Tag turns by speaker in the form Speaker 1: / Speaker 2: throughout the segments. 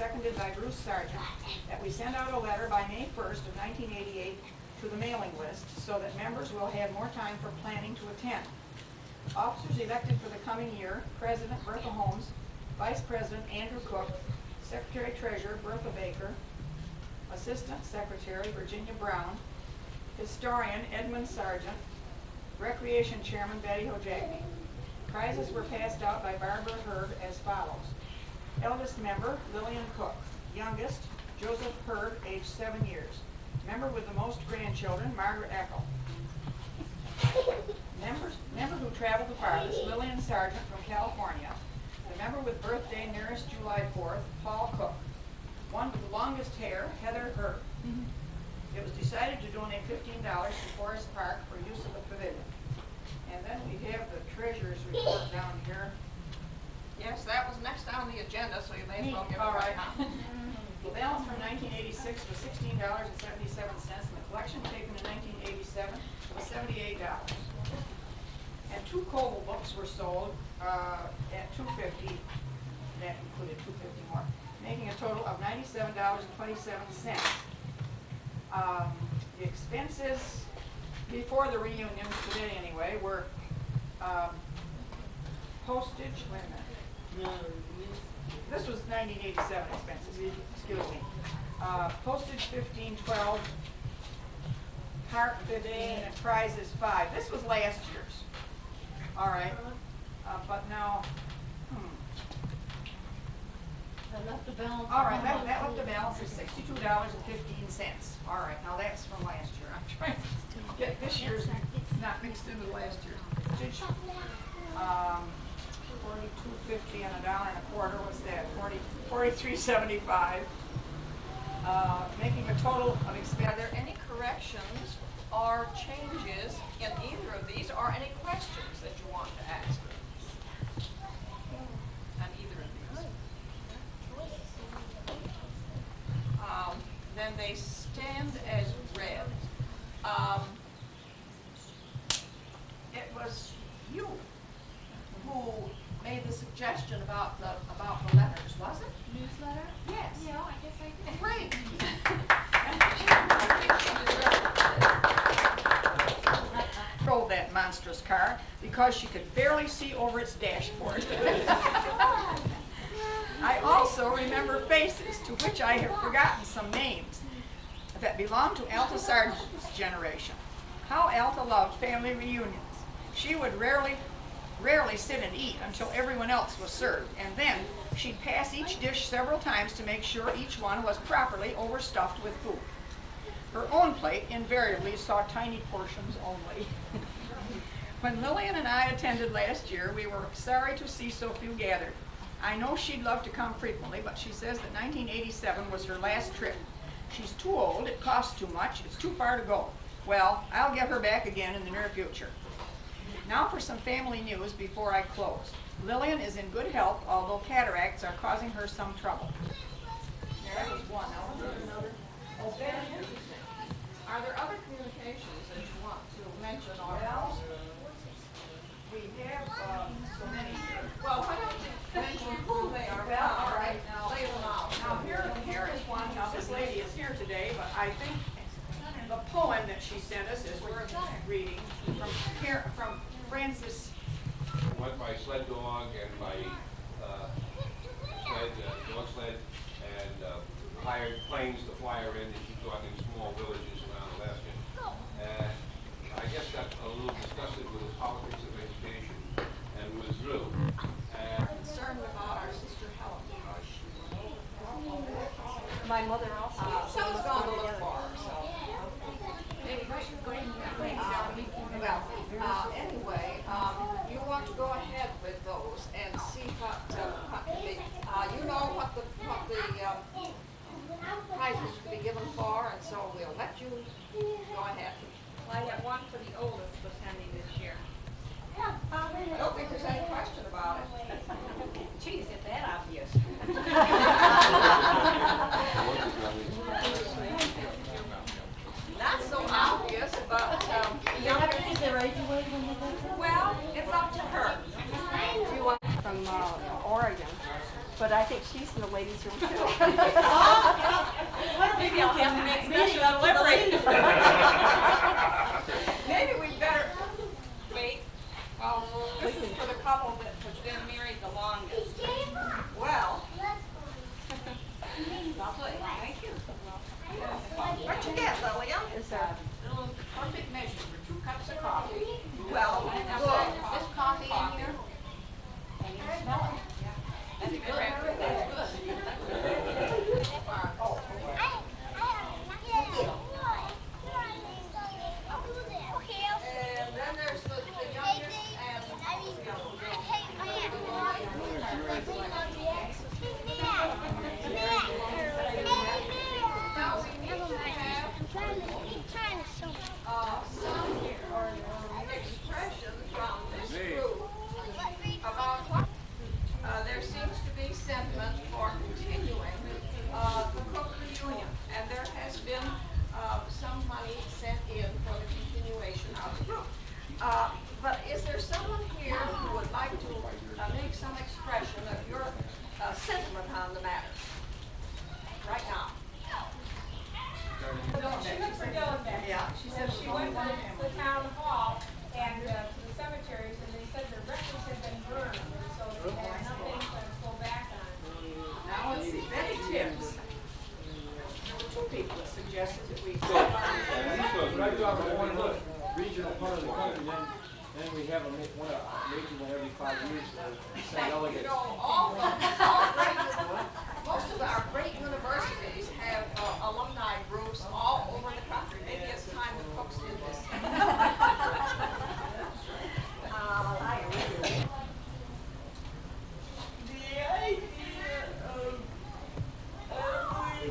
Speaker 1: seconded by Bruce Sargent, that we send out a letter by May 1st of 1988 to the mailing list so that members will have more time for planning to attend. Officers elected for the coming year: President Bertha Holmes, Vice President Andrew Cook, Secretary Treasurer Bertha Baker, Assistant Secretary Virginia Brown, Historian Edmund Sargent, Recreation Chairman Betty Hojagny. Prizes were passed out by Barbara Herb as follows. Eldest member, Lillian Cook. Youngest, Joseph Herb, age 7 years. Member with the most grandchildren, Margaret Eckel. Member who traveled the farthest, Lillian Sargent from California. The member with birthday nearest July 4th, Paul Cook. One with the longest hair, Heather Herb. It was decided to donate $15 to Forest Park for use of the pavilion. And then we have the treasurer's report down here.
Speaker 2: Yes, that was next on the agenda, so you may as well give it
Speaker 1: All right.
Speaker 2: now.
Speaker 1: The balance for 1986 was $16.77, and the collection taken in 1987 was $78. And 2 Koval books were sold at $2.50. That included $2.50 more, making a total of $97.27. The expenses before the reunion today, anyway, were postage. Wait a minute. This was 1987 expenses. Excuse me. Postage $15.12. Cart $15, and prizes $5. This was last year's. All right. But now.
Speaker 3: That left the balance.
Speaker 1: All right, that left the balance of $62.15. All right, now that's from last year. I'm trying to get this year's not mixed into last year's. $42.50 and $1.25 was that. $43.75. Making a total of expense.
Speaker 2: Are there any corrections or changes in either of these, or any questions that you want to ask on either of these? Then they stand as read. It was you who made the suggestion about the letters, was it?
Speaker 3: Newsletter?
Speaker 2: Yes.
Speaker 3: Yeah, I guess I did.
Speaker 2: Great.
Speaker 1: Drove that monstrous car because she could barely see over its dashboard. I also remember faces to which I have forgotten some names that belonged to Alta Sargent's generation. How Alta loved family reunions. She would rarely sit and eat until everyone else was served, and then she'd pass each dish several times to make sure each one was properly overstuffed with food. Her own plate invariably saw tiny portions only. When Lillian and I attended last year, we were sorry to see so few gathered. I know she'd love to come frequently, but she says that 1987 was her last trip. She's too old, it costs too much, it's too far to go. Well, I'll get her back again in the near future. Now for some family news before I close. Lillian is in good health, although cataracts are causing her some trouble. There was one. Now, was there another?
Speaker 2: Oh, very interesting. Are there other communications that you want to mention or
Speaker 1: Well, we have so many here.
Speaker 2: Well, why don't you mention who they are?
Speaker 1: Well, all right.
Speaker 2: Lay them out.
Speaker 1: Now here is one. Now this lady is here today, but I think the poem that she sent us is worth reading from Francis.
Speaker 4: Went by sled dog and by dog sled, and hired planes to fly her in, and she taught in small villages around Alaska. And I guess got a little disgusted with the politics of education and withdrew. And
Speaker 2: Concerned about our sister Helen.
Speaker 3: My mother also.
Speaker 2: Someone's gone to look for her, so. Anyway, you want to go ahead with those and see what you know what the prizes to be given for, and so we'll let you go ahead.
Speaker 5: Well, I have one for the oldest attending this year.
Speaker 2: I don't think there's any question about it.
Speaker 5: Geez, it's that obvious.
Speaker 2: Not so obvious, but
Speaker 3: Is there age away when they go?
Speaker 5: Well, it's up to her.
Speaker 6: From Oregon, but I think she's the lady
Speaker 3: these are.
Speaker 5: Maybe I'll have to make special delivery. Maybe we better wait. Well, this is for the couple that has been married the longest. Well, lovely, thank you.
Speaker 2: What'd you get, Lilia?
Speaker 3: Is there?
Speaker 2: Little perfect measure for 2 cups of coffee.
Speaker 5: Well,
Speaker 2: Good. Is this coffee in here?
Speaker 5: And you smell it? That's good. That's good.
Speaker 2: Oh, and then there's the youngest and now we need to have some expression from this group about what there seems to be sentiment for continuing the Cook reunion, and there has been some money sent in for the continuation of the group. But is there someone here who would like to make some expression of your sentiment on the matter right now?
Speaker 6: She looks for Dylan back.
Speaker 1: Yeah, she said
Speaker 6: She went to the town hall and to the cemeteries, and they said their records had been burned, so they had nothing to go back on.
Speaker 1: Now let's see, Betty Tibbs. There were 2 people that suggested that we.
Speaker 7: Right off of one regional part of the country, then we have a major one every 5 years to send
Speaker 2: You
Speaker 7: delegates.
Speaker 2: know, most of our great universities have alumni groups all over the country. Maybe it's time the Cooks did this.
Speaker 8: The idea of every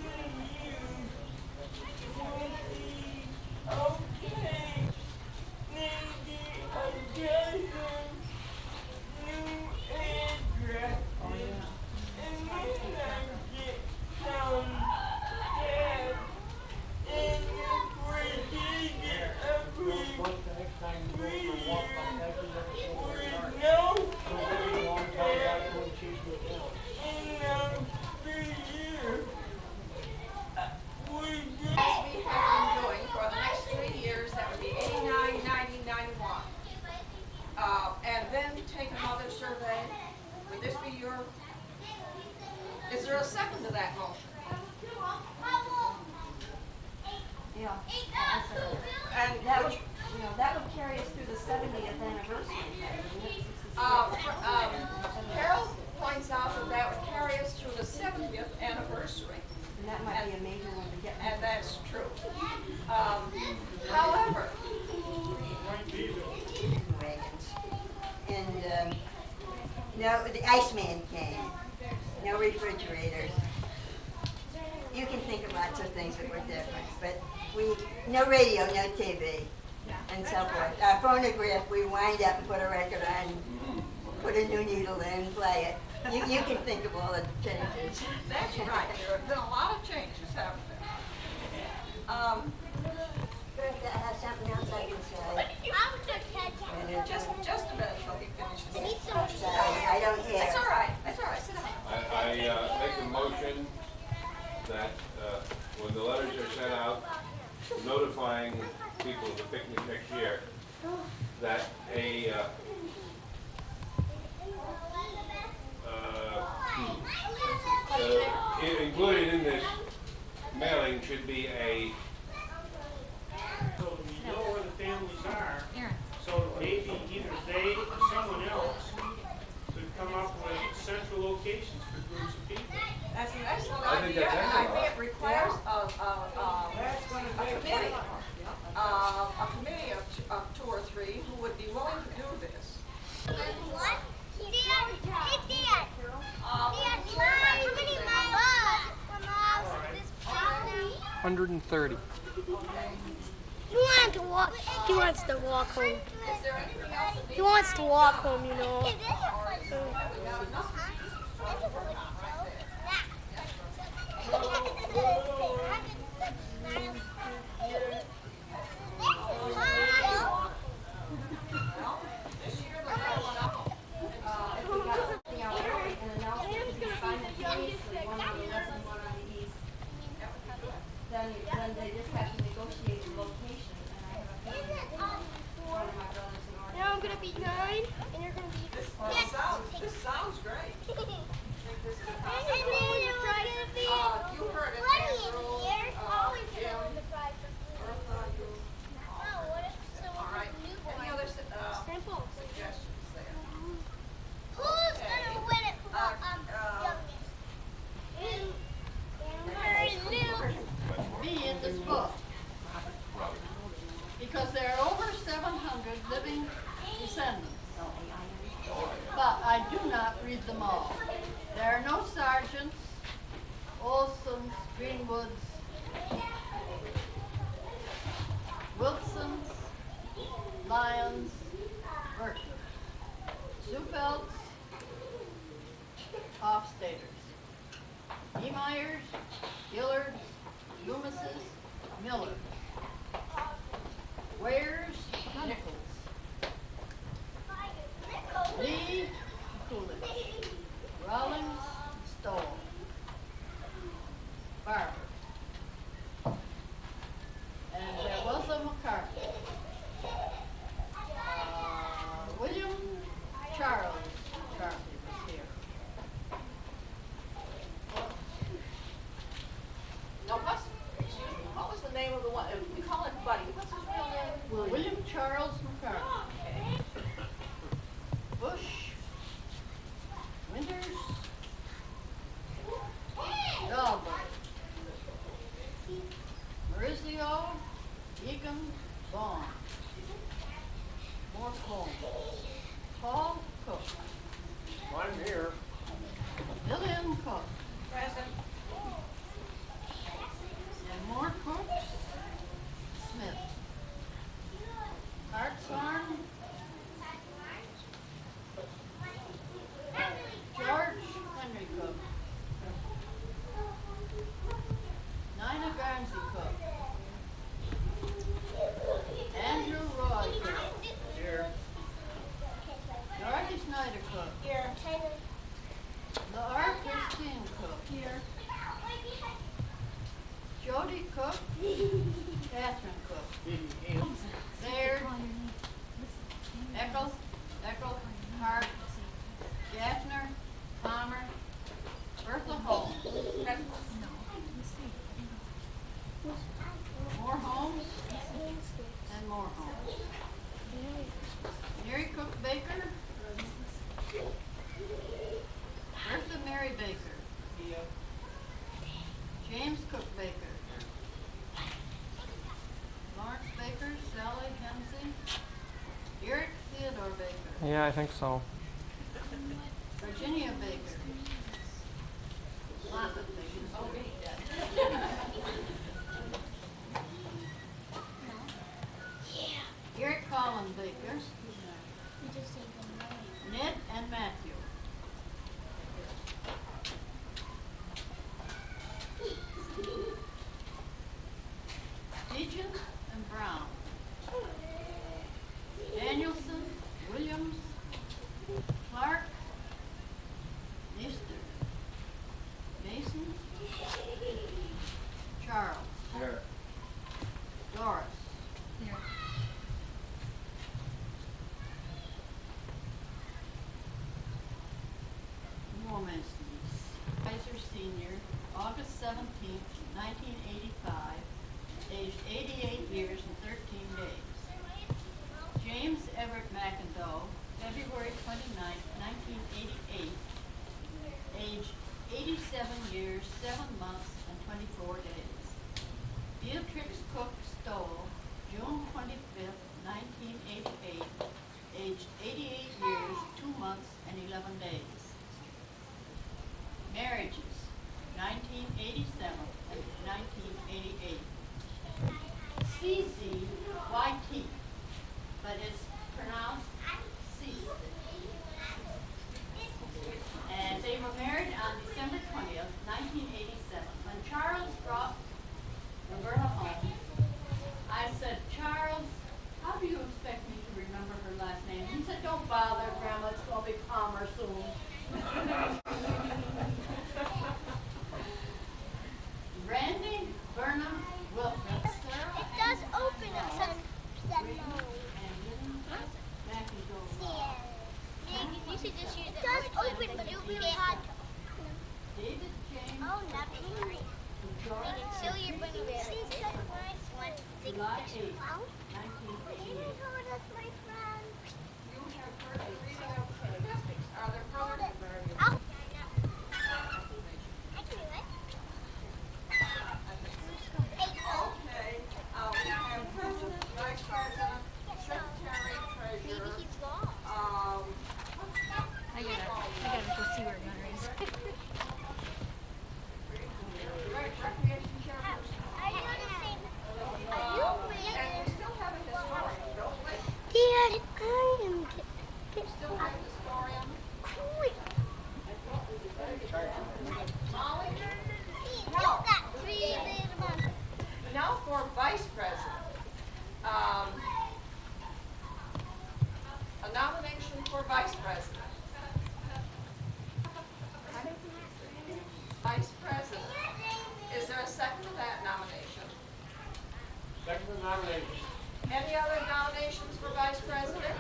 Speaker 8: reunion will be okay. Maybe a dozen new addresses. And then I get some gas. And if we did it every
Speaker 7: The next time you go for a walk like that, you never go
Speaker 8: we
Speaker 7: very hard.
Speaker 8: know
Speaker 7: So a long time back when she's with him.
Speaker 8: in 3 years, we just
Speaker 2: As we have been doing for the next 3 years, that would be 89, 90, 91. And then take another survey. Would this be your, is there a second to that motion?
Speaker 3: Yeah.
Speaker 2: And
Speaker 3: That
Speaker 2: would
Speaker 3: would, that would carry us through the 70th anniversary.
Speaker 2: Carol points out that would carry us through the 70th anniversary,
Speaker 3: And that might be a major one to get.
Speaker 2: and that's true. However,
Speaker 9: Wagons. And no, the Iceman came. No refrigerators. You can think of lots of things that were different, but no radio, no TV, and so forth. Our phonograph, we wind up and put a record on, put a new needle in, play it. You can think of all the changes.
Speaker 2: that's right, there have been a lot of changes, haven't there?
Speaker 9: Bertha has something else I can say. And
Speaker 2: Just a minute till he finishes.
Speaker 9: sorry, I don't hear.
Speaker 2: That's all right, sit down.
Speaker 4: I make a motion that when the letters are sent out notifying people of the picnic next year, that included in this mailing should be a
Speaker 10: So we know where the families are, so maybe either they or someone else could come up with central locations for groups of people.
Speaker 2: That's an excellent
Speaker 4: I think
Speaker 2: idea,
Speaker 4: that's
Speaker 2: and I
Speaker 4: excellent.
Speaker 2: think it requires a committee of 2 or 3 who would be willing to do this.
Speaker 11: What? Dad, hey Dad. Dad, how many miles from us this place now?
Speaker 7: 130.
Speaker 11: He wants to walk home.
Speaker 2: Is there anything else that
Speaker 11: He wants to walk home, you know.
Speaker 2: this year they're going up?
Speaker 3: If we got something out there, an announcement could be simultaneously
Speaker 12: Holmes, Greenwoods, Wilsons, Lyons, Bertha, Sufelds, Hofstadters, Emeyers, Gillards, Loomises, Millers, Wares, Nichols, Lee, Coolidge, Rawlings, Stoll, Barber, and there was a McCarthy. William Charles McCarthy was here.
Speaker 5: Now, what was the name of the one? We call it Buddy. What's his real name?
Speaker 12: William Charles McCarthy. Bush, Winters, Dahlberg, Mauricio, Egan, Vaughn, Morse Holmes, Paul Cook,
Speaker 7: I'm here.
Speaker 12: Lillian Cook,
Speaker 5: Present.
Speaker 12: and more Cooks, Smith, Hartshorn, George Henry Cook, Nina Garnsey Cook, Andrew Roy Cook,
Speaker 7: Here.
Speaker 12: Dorothy Snyder Cook,
Speaker 5: Here.
Speaker 12: Laura Christine Cook,
Speaker 5: Here.
Speaker 12: Jody Cook, Catherine Cook, Baird, Eckel, Hart, Gaffner, Palmer, Bertha Holmes,
Speaker 5: Present.
Speaker 12: more Holmes, and more Holmes. Mary Cook Baker, Bertha Mary Baker, James Cook Baker, Lawrence Baker, Sally Hemsey, Eric Theodore Baker,
Speaker 13: Yeah, I think so.
Speaker 12: Virginia Baker, Moffett Baker, Eric Collin Baker, Ned and Matthew. Dejan and Brown. Danielson, Williams, Clark, Easter, Mason, Charles,
Speaker 7: Here.
Speaker 12: Doris, more Masons. Kaiser Senior, August 17th, 1985, aged 88 years and 13 days. James Everett McIndoe, February 29th, 1988, aged 87 years, 7 months, and 24 days. Beatrix Cook Stoll, June 25th, 1988, aged 88 years, 2 months, and 11 days. Marriages, 1987 and 1988. CZYT, but it's pronounced C. And they were married on December 20th, 1987. When Charles brought Bertha home, I said, Charles, how do you expect me to remember her last name? He said, don't bother, Grandma, it's going to be Palmer soon. Randy Burnham Wilson.
Speaker 11: It does open up some you should just use it. It does open, but it'll be really hard to open.
Speaker 12: David James.
Speaker 11: Oh, nothing. So you're bringing this. One big
Speaker 12: July
Speaker 11: picture.
Speaker 12: 8th,
Speaker 11: Wow.
Speaker 12: 1988.
Speaker 11: That's my friend.
Speaker 5: You have heard the reading of statistics. Are there further?
Speaker 11: Ow. I can do it.
Speaker 2: Okay, we have President, Vice President, Secretary,
Speaker 11: Maybe
Speaker 2: Treasurer.
Speaker 11: he's lost.
Speaker 3: I gotta go see where Gunner is.
Speaker 12: Right,
Speaker 2: A nomination for vice president. Vice president. Is there a second to that nomination?
Speaker 7: Second to nomination.
Speaker 2: Any other nominations for vice president?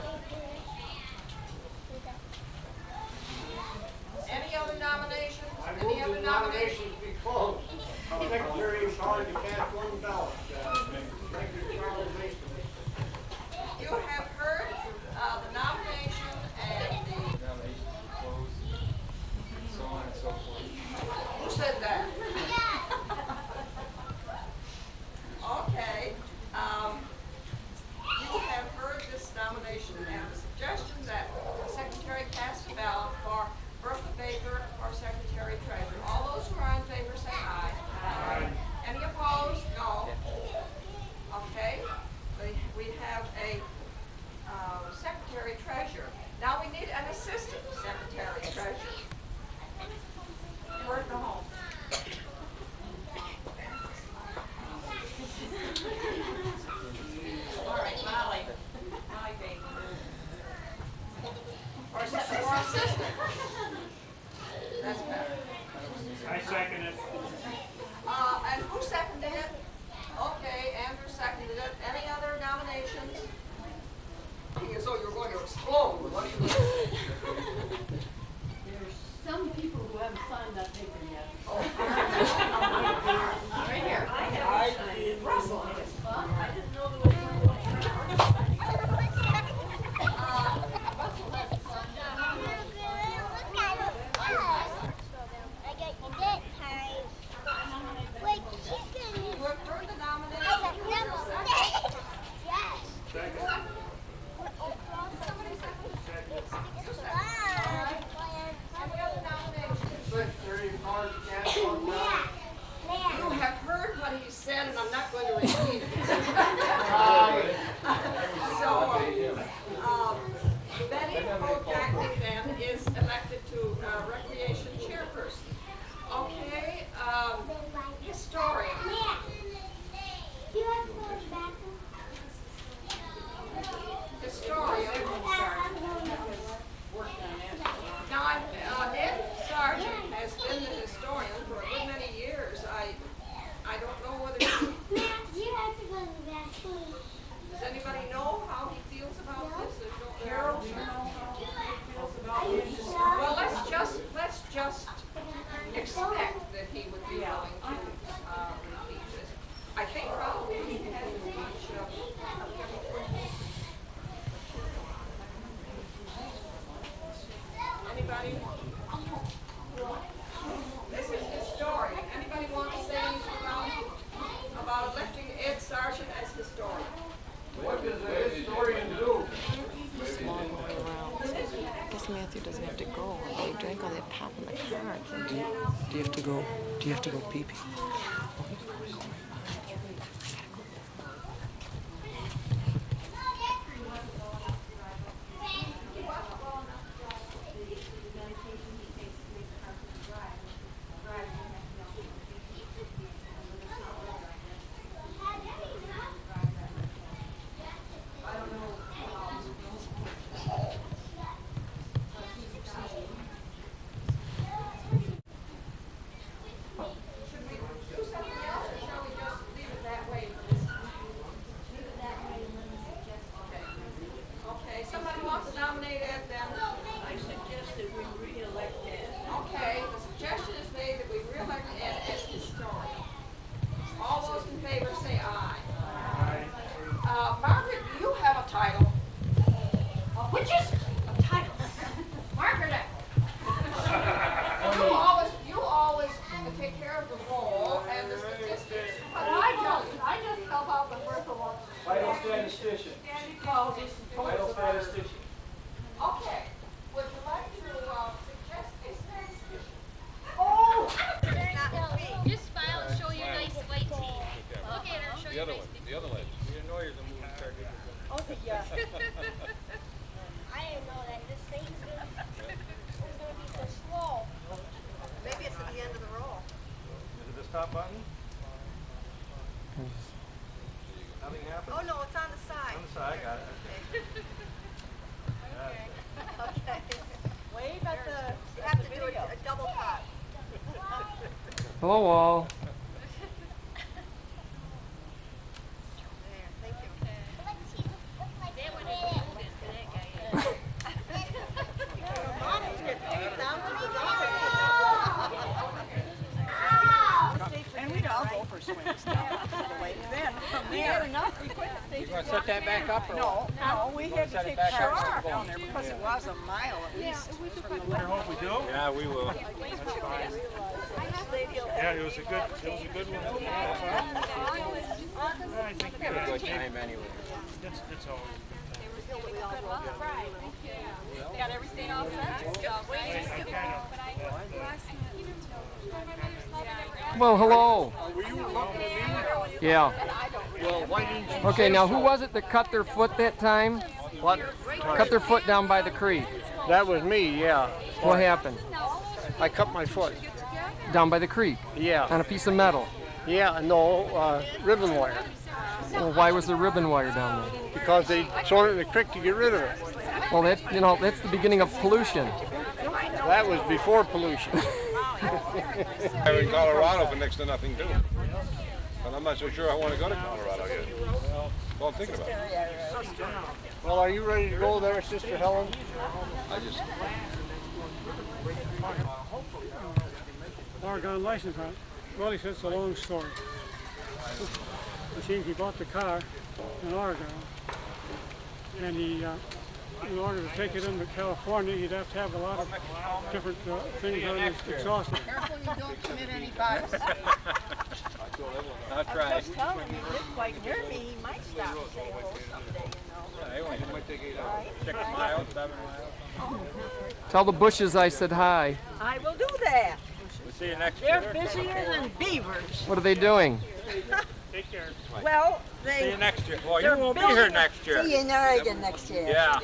Speaker 2: Any other nominations?
Speaker 7: I
Speaker 2: Any
Speaker 7: move
Speaker 2: other
Speaker 7: the
Speaker 2: nominations?
Speaker 7: nominations be closed. Secretary is calling to cast one ballot. Secretary Charles Mason.
Speaker 2: You have heard the nomination and the...
Speaker 13: Nominations be closed, so on and so forth.
Speaker 2: Who said that? Okay. You have heard this nomination and the suggestion that the secretary cast a ballot for Bertha Baker for secretary treasurer. All those who are in favor say aye. Aye. Any opposed? No. Okay. We have a secretary treasurer. Now we need an assistant secretary treasurer. Bertha Holmes. All right, Molly Baker. Or assistant. That's better.
Speaker 10: I second it.
Speaker 2: And who seconded it? Okay, Andrew seconded it. Any other nominations? As though you're going to explode. What do you think?
Speaker 12: There's some people who haven't signed that paper yet.
Speaker 2: Right here.
Speaker 8: I did.
Speaker 2: Russell.
Speaker 12: I didn't know there was one. Russell hasn't signed
Speaker 2: You have heard the nomination.
Speaker 10: Second.
Speaker 2: Somebody seconded. You seconded. Any other nominations?
Speaker 7: Secretary is calling to cast one ballot.
Speaker 2: You have heard what he said, and I'm not going to repeat it. Betty Bojacki then is elected to recreation chairperson. Okay, historian. Historian. Now, Ed Sargent has been the historian for a good many years. I don't know whether does anybody know how he feels about this? Carol, do you know how he feels about this? Well, let's just expect that he would be willing to repeat this. I think probably he has to reach anybody? This is historian. Anybody want to say anything about electing Ed Sargent as historian?
Speaker 7: What does a historian do?
Speaker 14: Guess Matthew doesn't have to go. They drank all that pop in the car. Do you have to go? Do you have to go pee pee?
Speaker 2: Margaret, you have a title. Which is a title. Margaret Eckel. You always take care of the roll and the statistics. But I just help out with Bertha Holmes.
Speaker 7: Vital statistician. Vital statistician.
Speaker 2: Okay. Would you like to suggest a statistician?
Speaker 11: Oh! Just smile and show your nice white teeth. Look at her, show your nice teeth.
Speaker 13: The other leg. You didn't know you're the movie star, did you?
Speaker 8: Okay, yeah.
Speaker 11: I didn't know that this thing's gonna be so slow.
Speaker 2: Maybe it's at the end of the roll.
Speaker 13: Is it the stop button? Nothing happened?
Speaker 2: Oh, no, it's on the side.
Speaker 7: I got it.
Speaker 2: Okay.
Speaker 5: Wave at the,
Speaker 2: You have to do a double cut.
Speaker 15: Hello, all.
Speaker 2: Thank you.
Speaker 1: And we'd all go for swims down the lake. Then from there,
Speaker 7: You gonna set that back up or
Speaker 1: no, we had to take
Speaker 7: back
Speaker 1: cars
Speaker 7: up?
Speaker 1: down there because it was a mile at least from the
Speaker 10: I
Speaker 1: lake.
Speaker 10: hope we do.
Speaker 7: Yeah, we will.
Speaker 10: Yeah, it was a good one. I think
Speaker 7: We had a good time anyway.
Speaker 10: that's always
Speaker 5: got everything all set?
Speaker 15: Well, hello.
Speaker 7: Were you looking at me?
Speaker 15: Yeah.
Speaker 7: Well, why didn't you
Speaker 15: Okay,
Speaker 7: say
Speaker 15: now
Speaker 7: so?
Speaker 15: who was it that cut their foot that time?
Speaker 7: What?
Speaker 15: Cut their foot down by the creek.
Speaker 7: That was me, yeah.
Speaker 15: What happened?
Speaker 7: I cut my foot.
Speaker 15: Down by the creek.
Speaker 7: Yeah.
Speaker 15: On a piece of metal.
Speaker 7: Yeah, no, ribbon wire.
Speaker 15: Well, why was there ribbon wire down there?
Speaker 7: Because they thrown it in the creek to get rid of it.
Speaker 15: Well, that's the beginning of pollution.
Speaker 7: That was before pollution.
Speaker 4: I'm in Colorado for next to nothing too. But I'm not so sure I want to go to Colorado yet. Well, I'm thinking about it.
Speaker 7: Well, are you ready to go there, Sister Helen?
Speaker 4: I just...
Speaker 10: Oregon license on it. Well, he said it's a long story. It seems he bought the car in Oregon, and he, in order to take it into California, he'd have to have a lot of different things on his exhaust.
Speaker 1: Careful you don't commit any vice.
Speaker 7: I'll try.
Speaker 1: Just tell him he lives quite near me, he might stop and say hello someday,
Speaker 7: It might take 8 hours. 6 miles, 7 miles.
Speaker 15: Tell the bushes I said hi.
Speaker 1: I will do that.
Speaker 7: We'll see you next
Speaker 1: They're
Speaker 7: year.
Speaker 1: busier than beavers.
Speaker 15: What are they doing?
Speaker 10: Take care.
Speaker 1: Well,
Speaker 7: See you
Speaker 1: they,
Speaker 7: next year. Well, you
Speaker 1: they're
Speaker 7: won't be here
Speaker 1: building-
Speaker 7: next year.
Speaker 9: See you in Oregon next year.
Speaker 7: Yeah.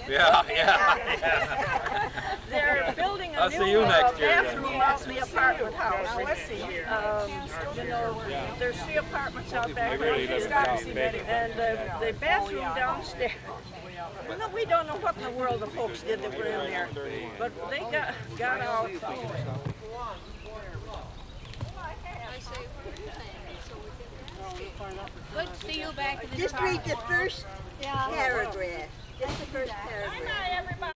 Speaker 1: they're building a
Speaker 7: I'll
Speaker 1: new
Speaker 7: see you next year then.
Speaker 1: bathroom out in the apartment house. Now, let's see, you know, there's 3 apartments out back there, and the bathroom downstairs. Well, no, we don't know what in the world the folks did that were in there, but they got out.
Speaker 12: Good to see you back in the
Speaker 9: Just read the first paragraph. Just the first paragraph.